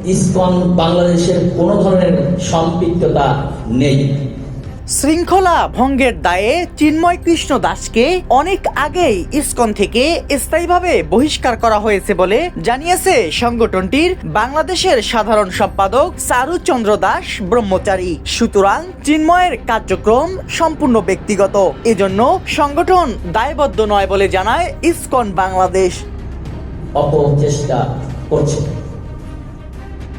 ISKCON বাংলাদেশের কোনো ধরনের সম্পৃক্ততা নেই। শৃঙ্খলা ভঙ্গের দায়ে চিন্ময় কৃষ্ণ দাসকে অনেক আগেই ইসকন থেকে স্থায়ীভাবে বহিষ্কার করা হয়েছে বলে জানিয়েছে সংগঠনটির বাংলাদেশের সাধারণ সম্পাদক চারুচন্দ্র দাস ব্রহ্মচারী। সুতরাং চিন্ময়ের কার্যক্রম সম্পূর্ণ ব্যক্তিগত, এজন্য সংগঠন দায়বদ্ধ নয় বলে জানায় ইসকন বাংলাদেশ। অপচেষ্টা করছে।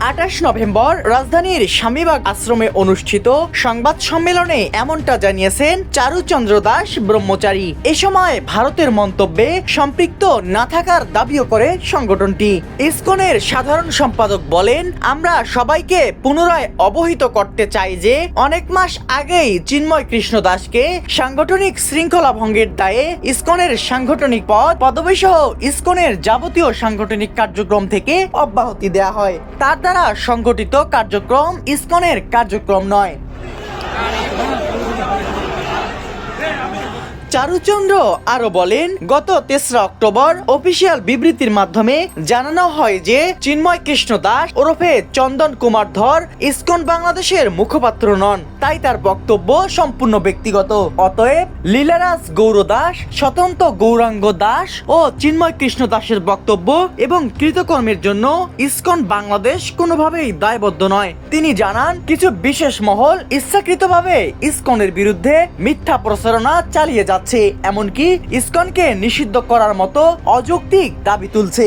28 নভেম্বর রাজধানীর স্বামীবাগ আশ্রমে অনুষ্ঠিত সংবাদ সম্মেলনে এমনটা জানিয়েছেন চারুচন্দ্র দাস ব্রহ্মচারী। এ সময় ভারতের মন্তব্যে সম্পৃক্ত না থাকার দাবিও করে সংগঠনটি। ইসকনের সাধারণ সম্পাদক বলেন, আমরা সবাইকে পুনরায় অবহিত করতে চাই যে অনেক মাস আগেই চিন্ময় কৃষ্ণ দাসকে সাংগঠনিক শৃঙ্খলা ভঙ্গের দায়ে ইসকনের সাংগঠনিক পদবি সহ ইসকনের যাবতীয় সাংগঠনিক কার্যক্রম থেকে অব্যাহতি দেওয়া হয়। তার দ্বারা সংগঠিত কার্যক্রম ইসকনের কার্যক্রম নয়। চারুচন্দ্র আরো বলেন, গত 3রা অক্টোবর অফিসিয়াল বিবৃতির মাধ্যমে জানানো হয় যে চিন্ময় কৃষ্ণ দাস ওরফে চন্দন কুমার ধর ইসকন বাংলাদেশের মুখপাত্র নন, তাই তার বক্তব্য সম্পূর্ণ ব্যক্তিগত। অতএব লীলারাজ গৌর দাস, স্বতন্ত্র গৌরাঙ্গ দাস ও চিন্ময় কৃষ্ণ দাসের বক্তব্য এবং কৃতকর্মের জন্য ইসকন বাংলাদেশ কোনোভাবেই দায়বদ্ধ নয়। তিনি জানান, কিছু বিশেষ মহল ইচ্ছাকৃতভাবে ইসকনের বিরুদ্ধে মিথ্যা প্রচারণা চালিয়ে যাচ্ছে, এমনকি ইসকনকে নিষিদ্ধ করার মতো অযৌক্তিক দাবি তুলছে।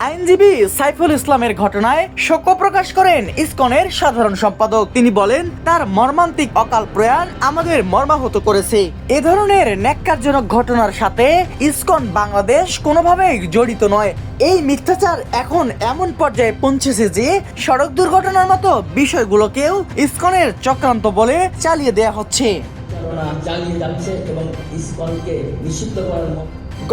আইনজীবী সাইফুল ইসলামের ঘটনায় শোক প্রকাশ করেন ইসকনের সাধারণ সম্পাদক। তিনি বলেন, তার মর্মান্তিক অকাল প্রয়াণ আমাদের মর্মাহত করেছে। এ ধরনের ন্যাক্কারজনক ঘটনার সাথে ইসকন বাংলাদেশ কোনোভাবেই জড়িত নয়। এই মিথ্যাচার এখন এমন পর্যায়ে পৌঁছেছে যে সড়ক দুর্ঘটনার মতো বিষয়গুলোকেও ইসকনের চক্রান্ত বলে চালিয়ে দেয়া হচ্ছে।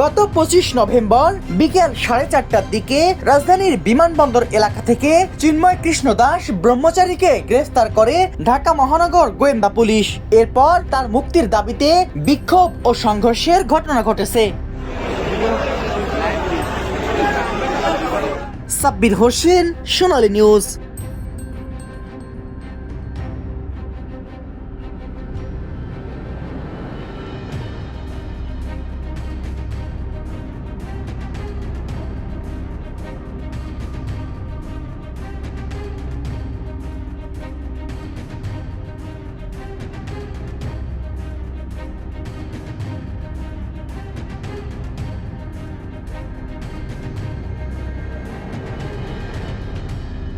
গত 25 নভেম্বর বিকেল 4:30টার দিকে রাজধানীর বিমানবন্দর এলাকা থেকে চিন্ময় কৃষ্ণ দাস ব্রহ্মচারীকে গ্রেফতার করে ঢাকা মহানগর গোয়েন্দা পুলিশ। এরপর তার মুক্তির দাবিতে বিক্ষোভ ও সংঘর্ষের ঘটনা ঘটেছে। সাব্বির হোসেন, সোনালী নিউজ।